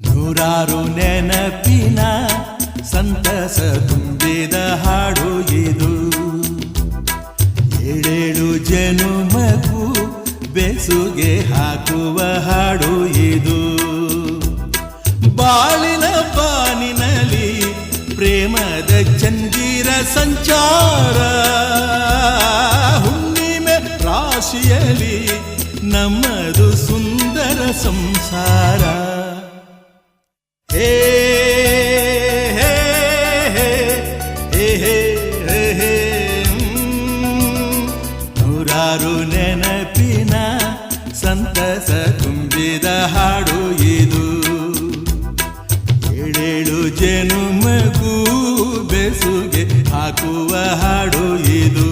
ನೂರಾರು ನೆನಪಿನ ಸಂತಸ ತುಂಬಿದ ಹಾಡು ಇದು. ಏಳೇಳು ಜನುಮಗೂ ಬೆಸುಗೆ ಹಾಕುವ ಹಾಡು ಇದು. ಬಾಳಿನ ಬಾನಿನಲ್ಲಿ ಪ್ರೇಮದ ಚಂದಿರ ಸಂಚಾರ, ಹುಣ್ಣಿಮೆ ರಾಶಿಯಲ್ಲಿ ನಮ್ಮದು ಸುಂದರ ಸಂಸಾರ. ಹೇ ಹೇ ಹೇ ಹೇ ಹೇ ಹೇ ನೂರಾರು ನೆನಪಿನ ಸಂತಸ ತುಂಬಿದ ಹಾಡು ಇದು. ಏಳೇಳು ಜನುಮಗೂ ಬೆಸುಗೆ ಹಾಕುವ ಹಾಡು ಇದು.